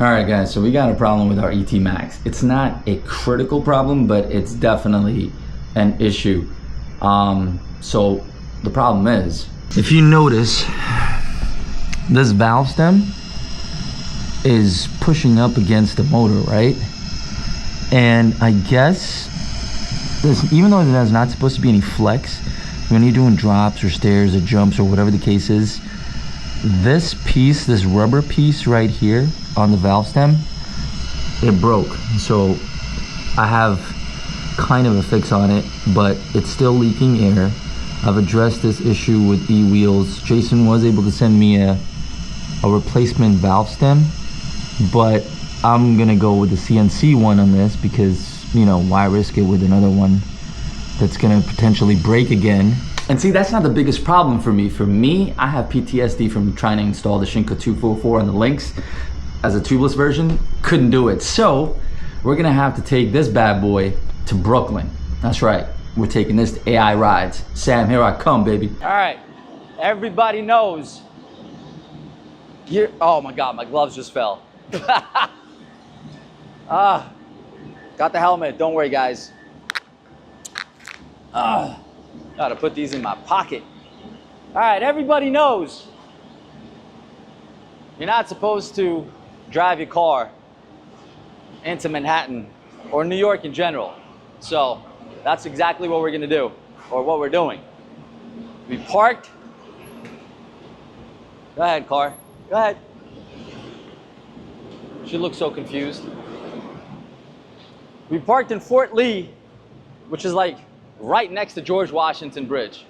All right, guys, so we got a problem with our ET Max. It's not a critical problem, but it's definitely an issue. So the problem is, if you notice, this valve stem is pushing up against the motor, right? And I guess this, even though there's not supposed to be any flex, when you're doing drops or stairs or jumps or whatever the case is, this piece, this rubber piece right here on the valve stem, it broke. So I have kind of a fix on it, but it's still leaking air. I've addressed this issue with e-wheels. Jason was able to send me a replacement valve stem, but I'm gonna go with the CNC one on this because, you know, why risk it with another one that's gonna potentially break again. And see, that's not the biggest problem for me. For me, I have PTSD from trying to install the Shinko 244 on the Lynx as a tubeless version. Couldn't do it. So we're gonna have to take this bad boy to Brooklyn. That's right, we're taking this to AI Rides. Sam, here I come, baby. All right, everybody knows. Oh my God, my gloves just fell. Got the helmet, don't worry guys. Gotta put these in my pocket. All right, everybody knows you're not supposed to drive your car into Manhattan or New York in general. So that's exactly what we're gonna do, or what we're doing. We parked. Go ahead, car, go ahead. She looks so confused. We parked in Fort Lee, which is like right next to George Washington Bridge.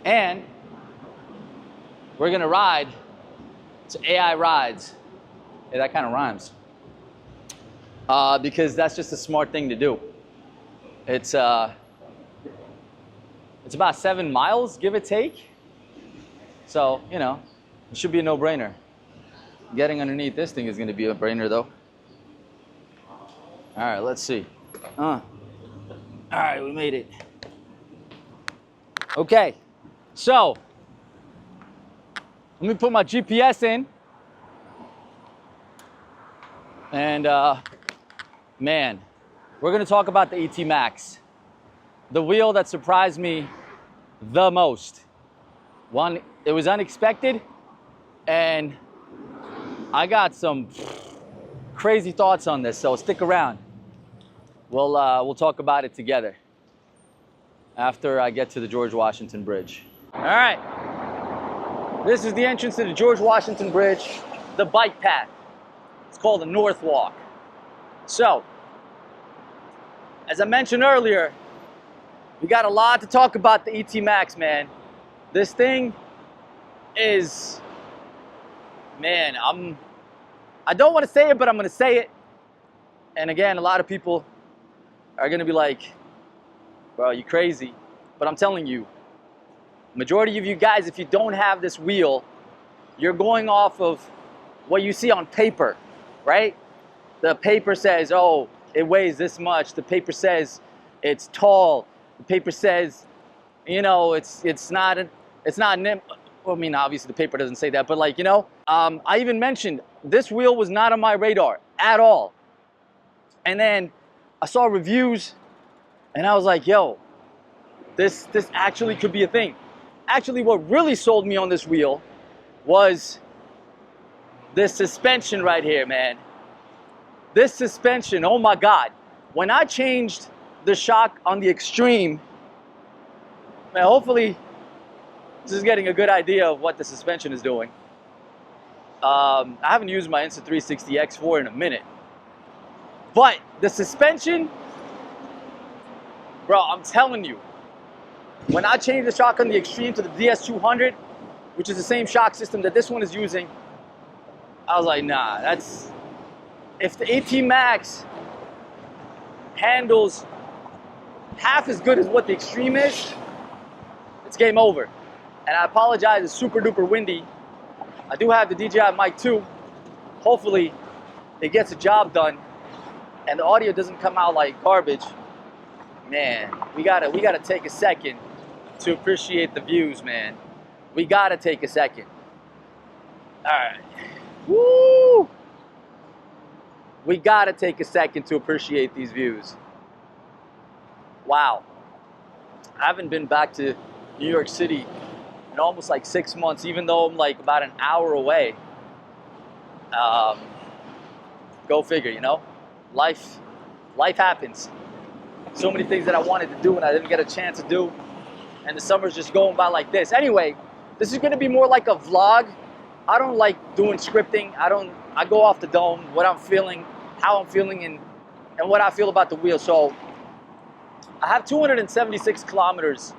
And we're gonna ride to AI Rides. Hey, that kind of rhymes. Because that's just a smart thing to do. It's about 7 miles, give or take. So, you know, it should be a no-brainer. Getting underneath this thing is gonna be a brainer though. All right, let's see. All right, we made it. Okay, so let me put my GPS in. And man, we're gonna talk about the ET Max, the wheel that surprised me the most. One, it was unexpected, and I got some crazy thoughts on this, so stick around. We'll talk about it together after I get to the George Washington Bridge. All right, this is the entrance to the George Washington Bridge, the bike path. It's called the North Walk. So, as I mentioned earlier, we got a lot to talk about the ET Max, man. This thing is, man, I don't want to say it, but I'm going to say it. And again, a lot of people are going to be like, bro, you crazy. But I'm telling you, majority of you guys, if you don't have this wheel, you're going off of what you see on paper, right? The paper says, oh, it weighs this much. The paper says it's tall. The paper says, you know, it's not, I mean, obviously the paper doesn't say that, but like, you know, I even mentioned this wheel was not on my radar at all. And then I saw reviews and I was like, yo, this actually could be a thing. Actually, what really sold me on this wheel was this suspension right here, man. This suspension, oh my God. When I changed the shock on the Extreme, man, hopefully this is getting a good idea of what the suspension is doing. I haven't used my Insta360 X4 in a minute. But the suspension, bro, I'm telling you, when I changed the shock on the Extreme to the DS200, which is the same shock system that this one is using, I was like, nah, that's, if the AT Max handles half as good as what the Extreme is, it's game over. And I apologize, it's super duper windy. I do have the DJI Mic 2. Hopefully it gets the job done and the audio doesn't come out like garbage. Man, we gotta take a second to appreciate the views, man. We gotta take a second. All right. Woo! we gotta take a second to appreciate these views. Wow. I haven't been back to New York City in almost like 6 months, even though I'm like about an hour away. Go figure, you know? Life happens. So many things that I wanted to do and I didn't get a chance to do. And the summer's just going by like this. Anyway, this is gonna be more like a vlog. I don't like doing scripting. I go off the dome, what I'm feeling, how I'm feeling, and what I feel about the wheel. So I have 276 kilometers,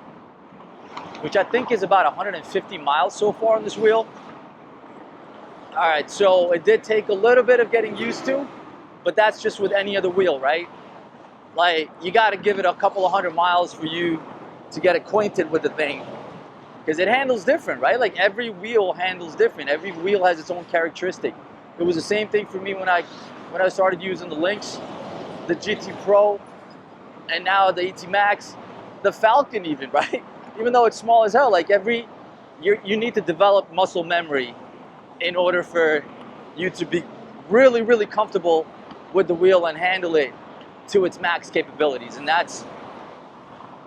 which I think is about 150 miles so far on this wheel. All right, so it did take a little bit of getting used to, but that's just with any other wheel, right? Like, you gotta give it a couple of 100 miles for you to get acquainted with the thing, because it handles different, right? Like, every wheel handles different. Every wheel has its own characteristic. It was the same thing for me when I started using the Lynx, the GT Pro, and now the ET Max, the Falcon even, right? Even though it's small as hell, like you need to develop muscle memory in order for you to be really, really comfortable with the wheel and handle it to its max capabilities. And that's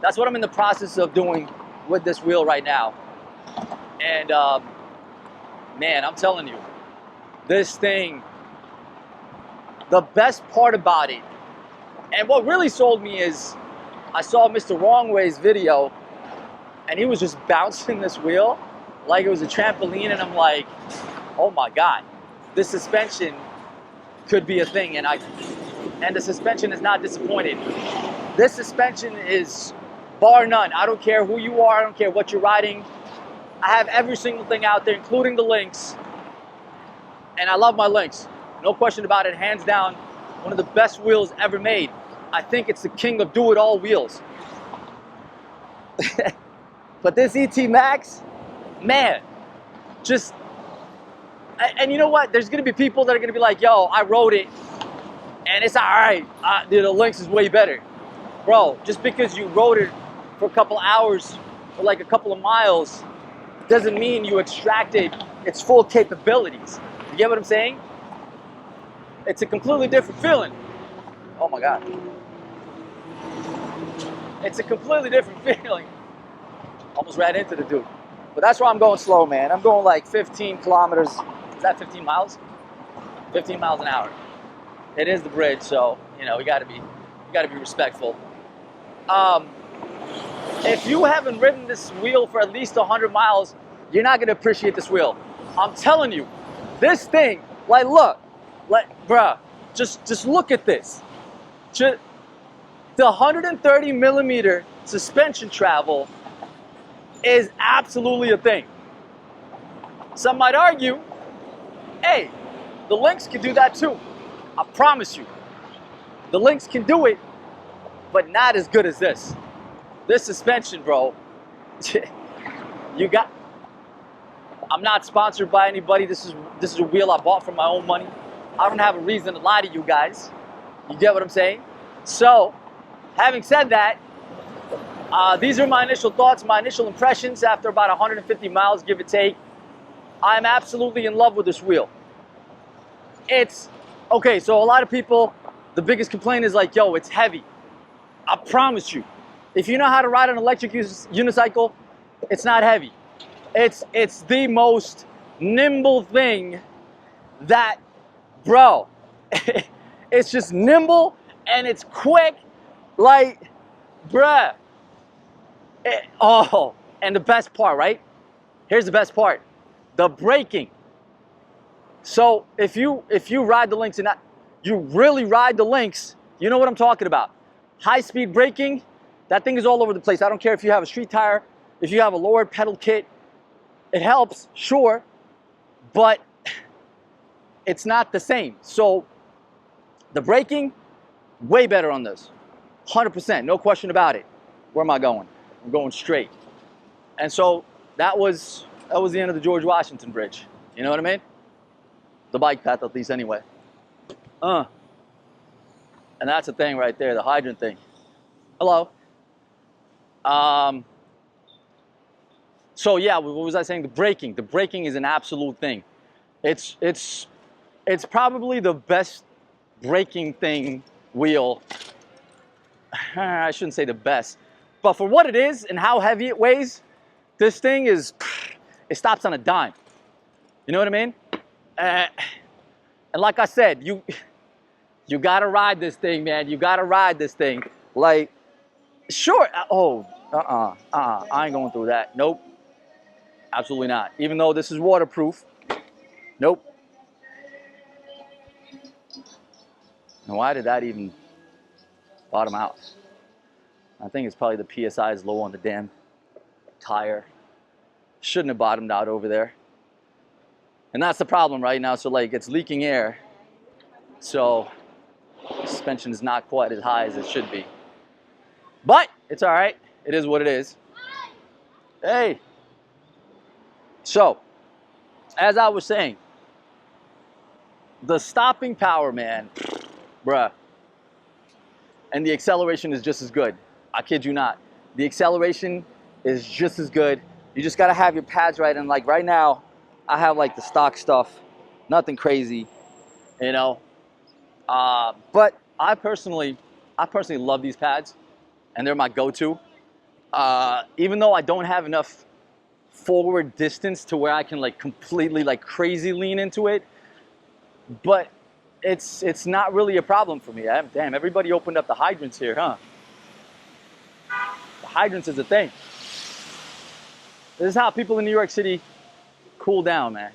what I'm in the process of doing with this wheel right now. And man, I'm telling you, this thing, the best part about it, and what really sold me is I saw Mr. Wrongway's video and he was just bouncing this wheel like it was a trampoline, and I'm like, oh my God, this suspension could be a thing. And the suspension is not disappointed. This suspension is bar none. I don't care who you are, I don't care what you're riding. I have every single thing out there, including the Lynx. And I love my Lynx. No question about it, hands down, one of the best wheels ever made. I think it's the king of do-it-all wheels. But this ET Max, man, just, and you know what? There's gonna be people that are gonna be like, yo, I rode it and it's all right. The Lynx is way better. Bro, just because you rode it for a couple hours or like a couple of miles doesn't mean you extracted its full capabilities. You get what I'm saying? It's a completely different feeling. Oh my God. It's a completely different feeling. Almost ran into the dude. But that's why I'm going slow, man. I'm going like 15 kilometers. Is that 15 miles? 15 miles an hour. It is the bridge, so you know we gotta be respectful. If you haven't ridden this wheel for at least 100 miles, you're not gonna appreciate this wheel. I'm telling you, this thing, like, look, like, bruh, just look at this. The 130 millimeter suspension travel is absolutely a thing. Some might argue, hey, the Lynx can do that too. I promise you. The Lynx can do it, but not as good as this. This suspension, bro, I'm not sponsored by anybody. This is a wheel I bought for my own money. I don't have a reason to lie to you guys. You get what I'm saying? So, having said that, these are my initial thoughts, my initial impressions after about 150 miles, give or take. I'm absolutely in love with this wheel. It's, okay, so a lot of people, the biggest complaint is like, yo, it's heavy. I promise you, if you know how to ride an electric unicycle, it's not heavy. It's the most nimble thing that, bro, it's just nimble and it's quick, like, bruh. Oh, and the best part, right? Here's the best part, the braking. So if you ride the Lynx and you really ride the Lynx, you know what I'm talking about. High-speed braking, that thing is all over the place. I don't care if you have a street tire, if you have a lowered pedal kit, it helps, sure, but it's not the same. So the braking, way better on this, 100%, no question about it. Where am I going? I'm going straight. And so that was the end of the George Washington Bridge. You know what I mean? The bike path, at least, anyway. And that's the thing right there, the hydrant thing. Hello. So yeah, what was I saying? The braking. The braking is an absolute thing. It's probably the best braking thing wheel. I shouldn't say the best, but for what it is and how heavy it weighs, this thing is, it stops on a dime. You know what I mean? And like I said, you gotta ride this thing, man. You gotta ride this thing. Like, sure. I ain't going through that. Nope. Absolutely not. Even though this is waterproof. Nope. And why did that even bottom out? I think it's probably the PSI is low on the damn tire. Shouldn't have bottomed out over there. And that's the problem right now. So like it's leaking air. So suspension is not quite as high as it should be. But it's all right. It is what it is. Hey. So, as I was saying, the stopping power, man, bruh, and the acceleration is just as good. I kid you not. The acceleration is just as good. You just gotta have your pads right. And like right now, I have like the stock stuff, nothing crazy, you know. But I personally love these pads, and they're my go-to. Even though I don't have enough forward distance to where I can like completely like crazy lean into it, but it's not really a problem for me. Damn, everybody opened up the hydrants here, huh? The hydrants is a thing. This is how people in New York City cool down, man.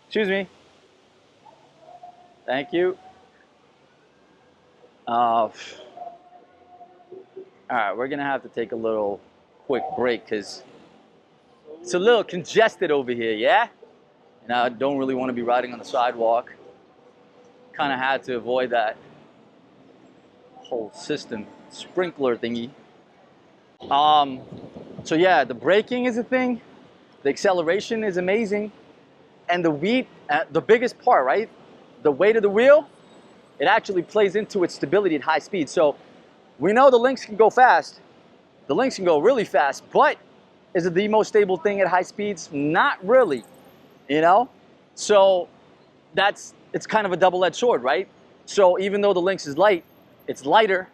Excuse me. Thank you. All right, we're gonna have to take a little quick break because it's a little congested over here, yeah? And I don't really want to be riding on the sidewalk. Kind of had to avoid that whole system sprinkler thingy. So yeah, the braking is a thing. The acceleration is amazing. And the biggest part, right? The weight of the wheel, it actually plays into its stability at high speed. So we know the Lynx can go fast. The Lynx can go really fast, but is it the most stable thing at high speeds? Not really, you know? So it's kind of a double-edged sword, right? So even though the Lynx is light, it's lighter,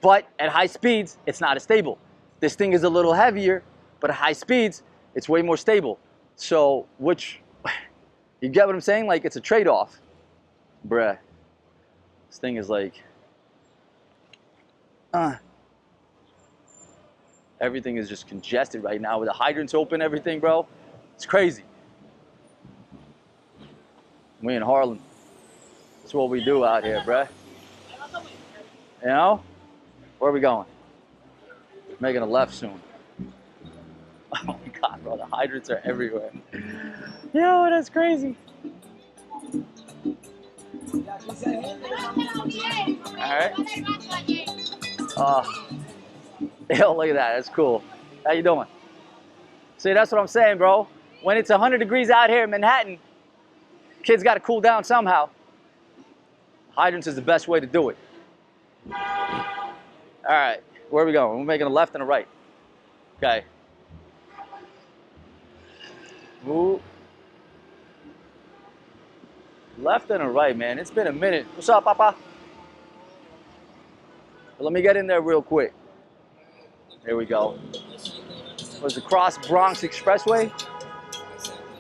but at high speeds, it's not as stable. This thing is a little heavier, but at high speeds, it's way more stable. So you get what I'm saying? Like it's a trade-off. Bruh, this thing is like, everything is just congested right now with the hydrants open, everything, bro. It's crazy. We in Harlem. That's what we do out here, bruh. You know? Where are we going? Making a left soon. Oh my God, bro, the hydrants are everywhere. Yo, that's crazy. All right. Yo, look at that. That's cool. How you doing? See, that's what I'm saying, bro. When it's 100 degrees out here in Manhattan, kids got to cool down somehow. Hydrants is the best way to do it. All right, where are we going? We're making a left and a right. Okay. Ooh. Left and a right, man. It's been a minute. What's up, Papa? Let me get in there real quick. There we go. Was it Cross Bronx Expressway?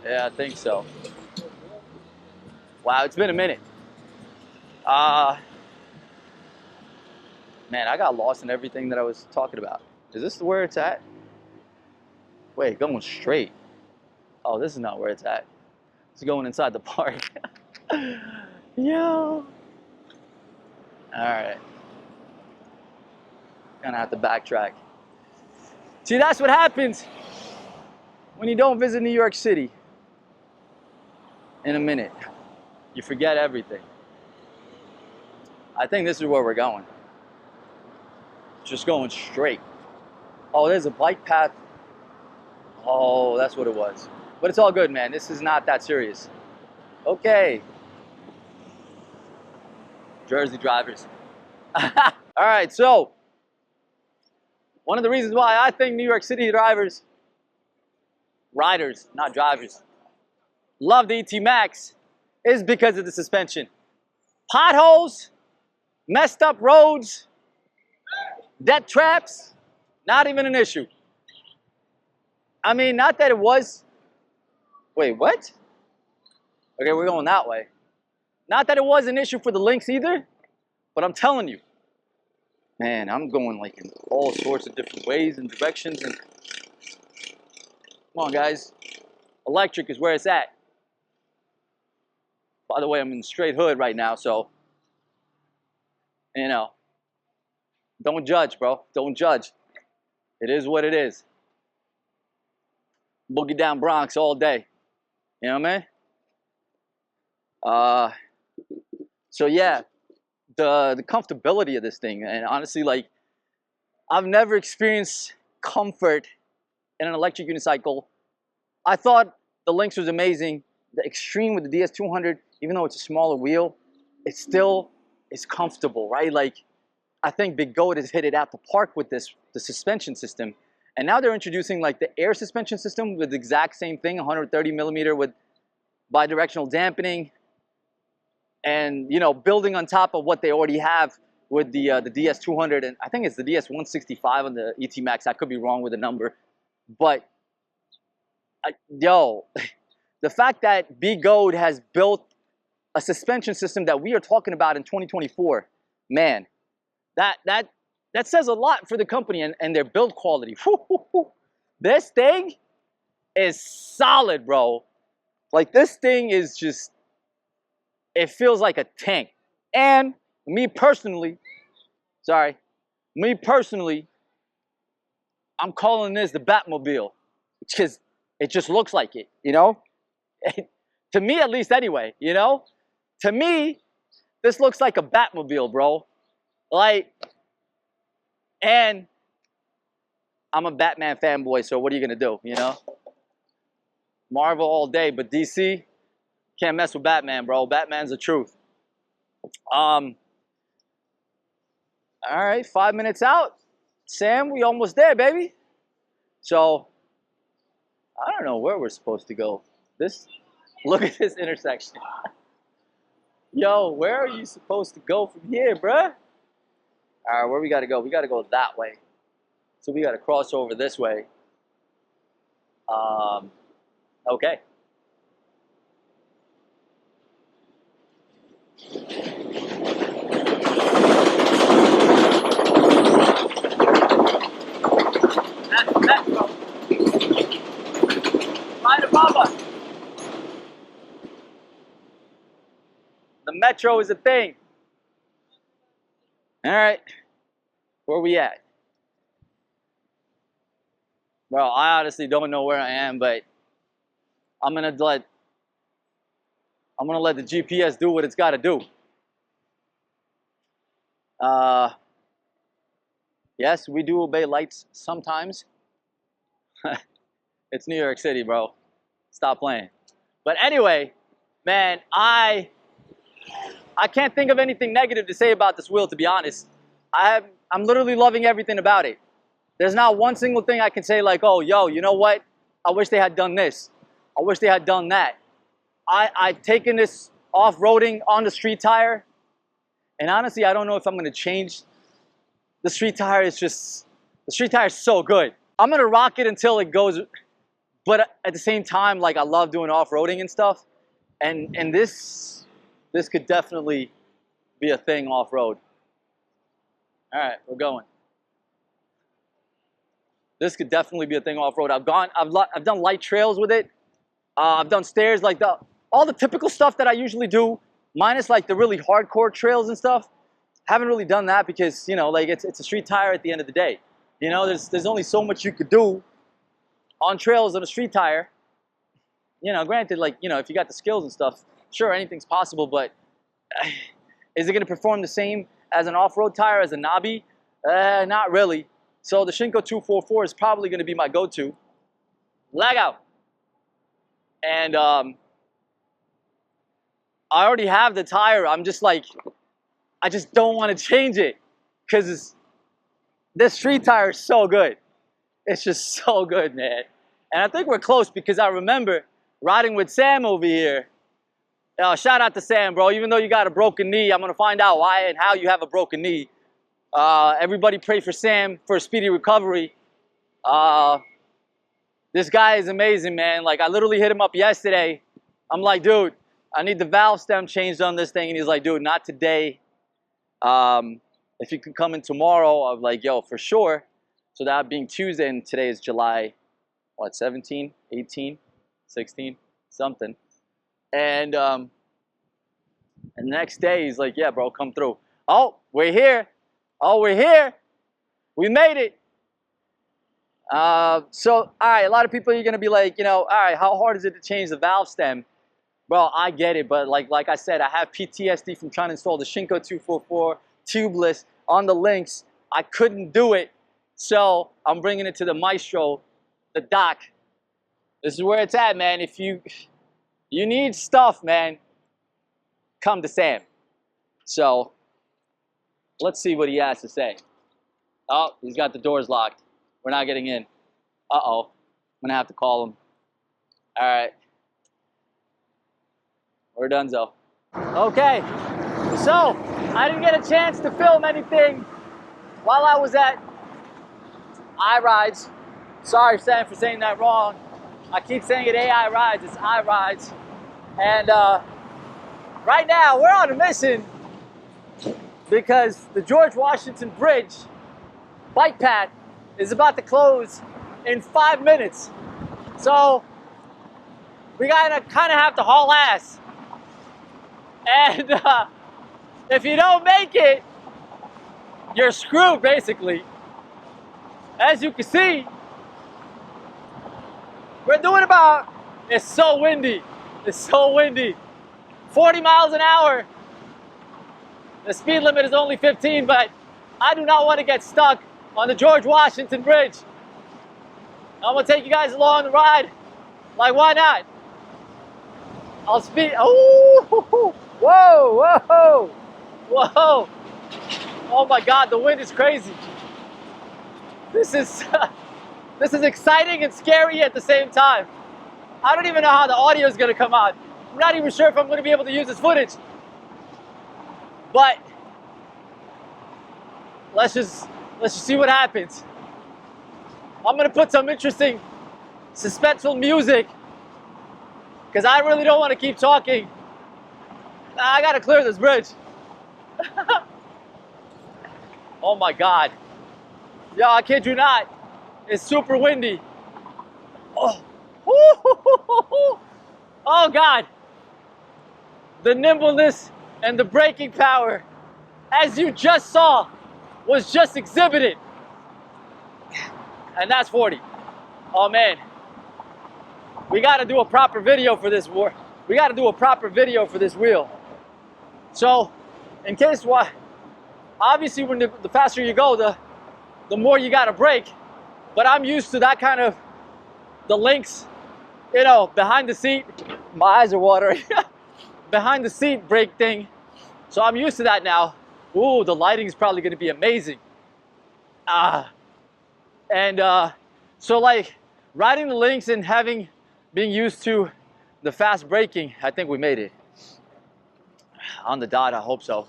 Yeah, I think so. Wow, it's been a minute. Man, I got lost in everything that I was talking about. Is this where it's at? Wait, going straight. Oh, this is not where it's at. It's going inside the park. Yo. All right. Gonna have to backtrack. See, that's what happens when you don't visit New York City. In a minute, you forget everything. I think this is where we're going. Just going straight. Oh, there's a bike path. Oh, that's what it was. But it's all good, man. This is not that serious. Okay. Jersey drivers. All right, so one of the reasons why I think New York City riders, not drivers, love the ET Max is because of the suspension. Potholes, messed up roads, death traps, not even an issue. I mean, not that it was. Wait, what? Okay, we're going that way. Not that it was an issue for the Lynx either, but I'm telling you, man, I'm going like in all sorts of different ways and directions. And come on, guys, electric is where it's at. By the way, I'm in straight hood right now, so you know, don't judge, bro. Don't judge. It is what it is. Boogie down Bronx all day. You know what I mean? So yeah, the comfortability of this thing, and honestly, like, I've never experienced comfort in an electric unicycle. I thought the Lynx was amazing. The Extreme with the DS200, even though it's a smaller wheel, it still is comfortable, right? Like, I think Big Goat has hit it out the park with the suspension system. And now they're introducing like the air suspension system with the exact same thing, 130 millimeter with bidirectional dampening. And, you know, building on top of what they already have with the DS200, and I think it's the DS165 on the ET Max. I could be wrong with the number. But, yo, the fact that Big Goat has built a suspension system that we are talking about in 2024, man, that says a lot for the company and their build quality. This thing is solid, bro. Like, this thing is just, it feels like a tank. And me personally, I'm calling this the Batmobile, because it just looks like it, you know? To me, at least, anyway, you know? To me, this looks like a Batmobile, bro. Like, and I'm a Batman fanboy, so what are you gonna do, you know? Marvel all day, but DC, can't mess with Batman, bro. Batman's the truth. All right, 5 minutes out. Sam, we almost there, baby. So, I don't know where we're supposed to go. Look at this intersection. Yo, where are you supposed to go from here, bruh? All right, where we gotta go? We gotta go that way. So we gotta cross over this way. Okay. That's Metro. Right above us. The Metro is a thing. All right, where we at? Well, I honestly don't know where I am, but I'm gonna let the GPS do what it's got to do. Yes, we do obey lights sometimes. It's New York City, bro. Stop playing. But anyway, man, I can't think of anything negative to say about this wheel, to be honest. I'm literally loving everything about it. There's not one single thing I can say like, oh, yo, you know what? I wish they had done this. I wish they had done that. I've taken this off-roading on the street tire, and honestly, I don't know if I'm gonna change. The street tire is just, the street tire is so good. I'm gonna rock it until it goes, but at the same time, like, I love doing off-roading and stuff, and this could definitely be a thing off-road. All right, we're going. This could definitely be a thing off-road. I've done light trails with it. I've done stairs, like all the typical stuff that I usually do, minus like the really hardcore trails and stuff. Haven't really done that because, you know, like it's a street tire at the end of the day. You know, there's only so much you could do on trails on a street tire. You know, granted, like, you know, if you got the skills and stuff, sure, anything's possible, but is it going to perform the same as an off-road tire, as a knobby? Not really. So the Shinko 244 is probably going to be my go-to. Lag out. And I already have the tire. I'm just like, I just don't want to change it because this street tire is so good. It's just so good, man. And I think we're close because I remember riding with Sam over here Shout out to Sam, bro. Even though you got a broken knee, I'm gonna find out why and how you have a broken knee. Everybody pray for Sam for a speedy recovery. This guy is amazing, man. Like, I literally hit him up yesterday. I'm like, dude, I need the valve stem changed on this thing. And he's like, dude, not today. If you can come in tomorrow, I'm like, yo, for sure. So that being Tuesday, and today is July, what, 17, 18, 16, something. And the next day, he's like, yeah, bro, come through. Oh, we're here. Oh, we're here. We made it. So, all right, a lot of people are going to be like, you know, all right, how hard is it to change the valve stem? Well, I get it, but like I said, I have PTSD from trying to install the Shinko 244 tubeless on the Lynx. I couldn't do it, so I'm bringing it to the maestro, the doc. This is where it's at, man. If you need stuff, man, come to Sam. So, let's see what he has to say. Oh, he's got the doors locked. We're not getting in. Uh-oh. I'm going to have to call him. All right. We're donezo. Okay. So, I didn't get a chance to film anything while I was at iRides. Sorry, Sam, for saying that wrong. I keep saying it AI Rides. It's iRides. And right now, we're on a mission because the George Washington Bridge bike path is about to close in 5 minutes. So we gotta kind of have to haul ass. And if you don't make it, you're screwed basically. As you can see, we're doing about, it's so windy. It's so windy. 40 miles an hour. The speed limit is only 15, but I do not want to get stuck on the George Washington Bridge. I'm gonna take you guys along the ride. Like, why not? I'll speed. Oh, whoa, whoa, whoa. Oh my God, the wind is crazy. This is exciting and scary at the same time. I don't even know how the audio is gonna come out. I'm not even sure if I'm gonna be able to use this footage. But let's just see what happens. I'm gonna put some interesting, suspenseful music because I really don't want to keep talking. I gotta clear this bridge. Oh my God. Yo, I kid you not. It's super windy. Oh, oh God. The nimbleness and the braking power, as you just saw, was just exhibited. And that's 40. Oh man. We gotta do a proper video for this war. We gotta do a proper video for this wheel. So, in case what, obviously when the faster you go, the more you gotta brake. But I'm used to that kind of, the Lynx, you know, behind the seat. My eyes are watering. Behind the seat brake thing. So I'm used to that now. Ooh, the lighting is probably gonna be amazing. So like riding the Lynx and being used to the fast braking, I think we made it. On the dot, I hope so.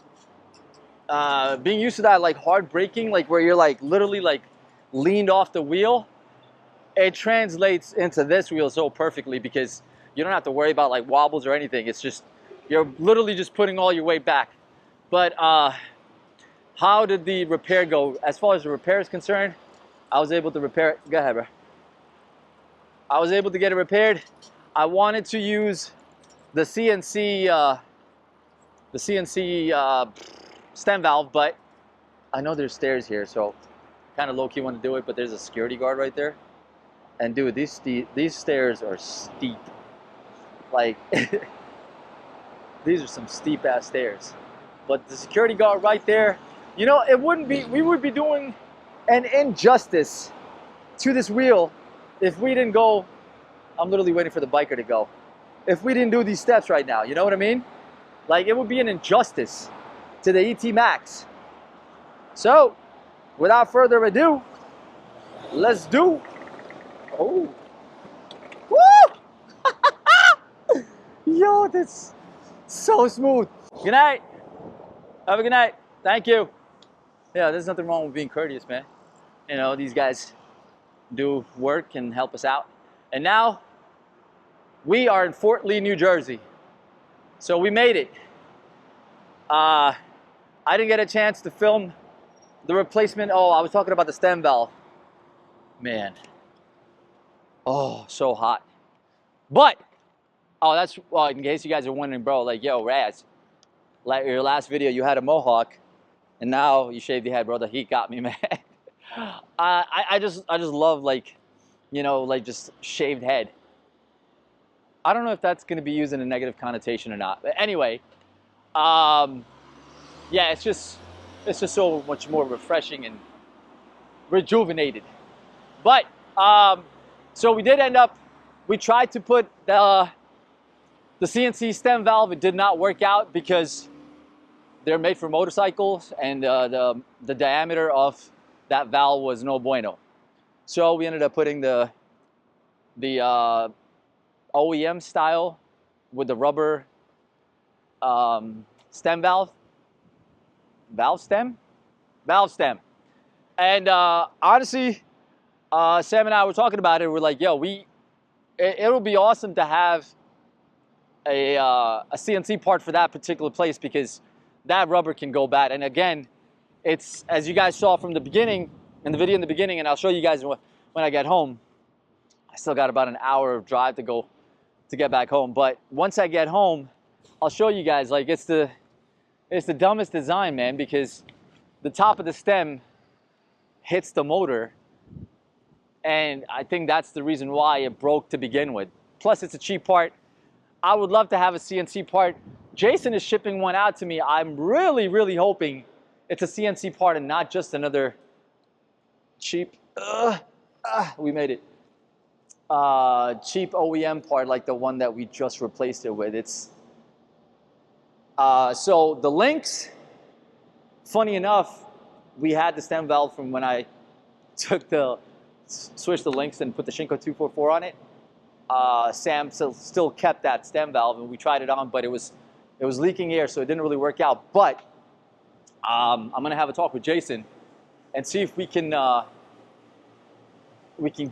Being used to that like hard braking, like where you're like literally like leaned off the wheel, it translates into this wheel so perfectly because you don't have to worry about like wobbles or anything. It's just, you're literally just putting all your weight back. But how did the repair go? As far as the repair is concerned, I was able to repair it. Go ahead, bro. I was able to get it repaired. I wanted to use the CNC stem valve, but I know there's stairs here, so kind of low-key want to do it, but there's a security guard right there. And dude, these stairs are steep. Like, these are some steep-ass stairs. But the security guard right there, you know, we would be doing an injustice to this wheel if we didn't go, I'm literally waiting for the biker to go. If we didn't do these steps right now, you know what I mean? Like, it would be an injustice to the ET Max. So, without further ado, let's do. Oh. Woo! Yo, this So smooth. Good night. Have a good night. Thank you. Yeah, there's nothing wrong with being courteous, man. You know, these guys do work and help us out. And now we are in Fort Lee, New Jersey. So we made it. I didn't get a chance to film the replacement. Oh, I was talking about the stem valve. Man. Oh, so hot. But, oh, that's, well, in case you guys are wondering, bro, like, yo, Raz, like your last video, you had a mohawk, and now you shaved your head, bro. The heat got me, man. I just love, like, you know, like just shaved head. I don't know if that's going to be used in a negative connotation or not. But anyway, yeah, it's just so much more refreshing and rejuvenated. But so we did end up. We tried to put the CNC stem valve. It did not work out because they're made for motorcycles, and the diameter of that valve was no bueno. So we ended up putting the OEM style with the rubber stem valve. Valve stem. And honestly, Sam and I were talking about it. We're like, yo, it'll be awesome to have a CNC part for that particular place, because that rubber can go bad. And again, it's, as you guys saw from the beginning, in the video in the beginning, and I'll show you guys when I get home. I still got about an hour of drive to go to get back home. But once I get home, I'll show you guys, like, it's the dumbest design, man, because the top of the stem hits the motor, and I think that's the reason why it broke to begin with. Plus, it's a cheap part. I would love to have a CNC part. Jason is shipping one out to me. I'm really, really hoping it's a CNC part and not just another cheap, we made it. Cheap OEM part like the one that we just replaced it with. It's so the links, funny enough, we had the stem valve from when I switched the links and put the Shinko 244 on it. Sam still kept that stem valve, and we tried it on, but it was leaking air, so it didn't really work out. But I'm gonna have a talk with Jason and see if we can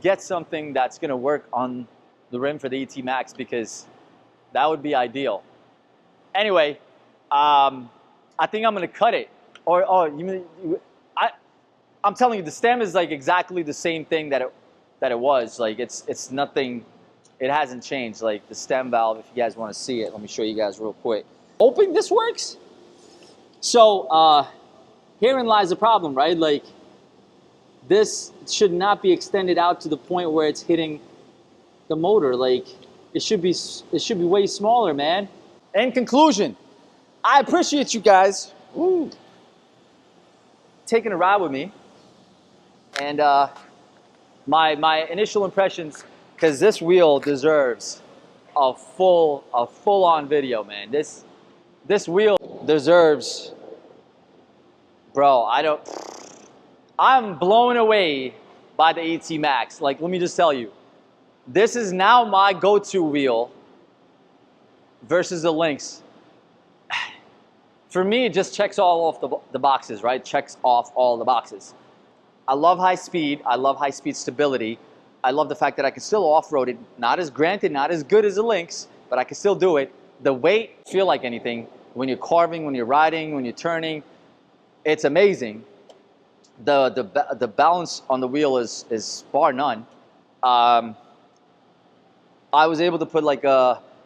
get something that's gonna work on the rim for the ET Max, because that would be ideal. Anyway, I think I'm gonna cut it. I'm telling you, the stem is like exactly the same thing that it was. Like it's nothing. It hasn't changed. Like the stem valve, if you guys want to see it, let me show you guys real quick. Hoping this works. So herein lies the problem, right? Like this should not be extended out to the point where it's hitting the motor. Like it should be way smaller, man. In conclusion, I appreciate you guys taking a ride with me, and my initial impressions, because this wheel deserves a full-on video, man. This wheel deserves, bro. I'm blown away by the ET Max. Like, let me just tell you, this is now my go-to wheel versus the Lynx. For me, it just checks all off the boxes, right? Checks off all the boxes. I love high speed. I love high speed stability. I love the fact that I can still off-road it. Not as good as the Lynx, but I can still do it. The weight, feel like anything. When you're carving, when you're riding, when you're turning, it's amazing. The balance on the wheel is bar none. I was able to put like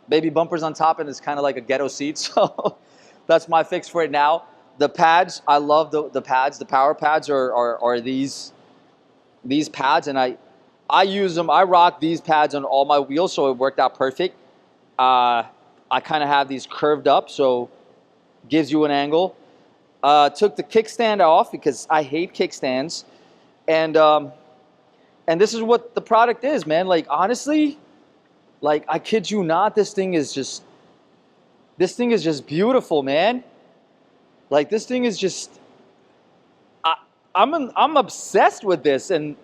baby bumpers on top, and it's kind of like a ghetto seat, so that's my fix for it now. The pads, I love the pads. The power pads are these pads, and I use them. I rock these pads on all my wheels, so it worked out perfect. I kind of have these curved up, so gives you an angle. Took the kickstand off because I hate kickstands, and this is what the product is, man. Like honestly, like I kid you not, this thing is just beautiful, man. Like this thing is just, I'm obsessed with this, and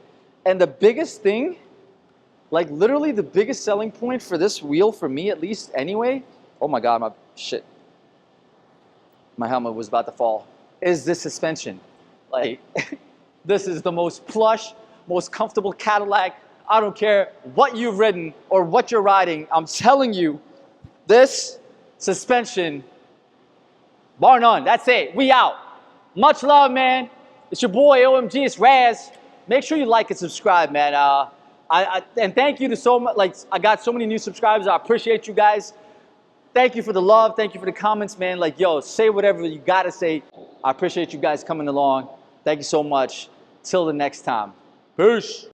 the biggest thing, like literally the biggest selling point for this wheel, for me at least anyway, oh my God, my shit, my helmet was about to fall, is this suspension. Like, this is the most plush, most comfortable Cadillac. I don't care what you've ridden or what you're riding. I'm telling you, this suspension, bar none. That's it. We out. Much love, man. It's your boy, OMG. It's Raz. Make sure you like and subscribe, man. And thank you to so much. Like, I got so many new subscribers. I appreciate you guys. Thank you for the love. Thank you for the comments, man. Like, yo, say whatever you gotta say. I appreciate you guys coming along. Thank you so much. Till the next time. Peace.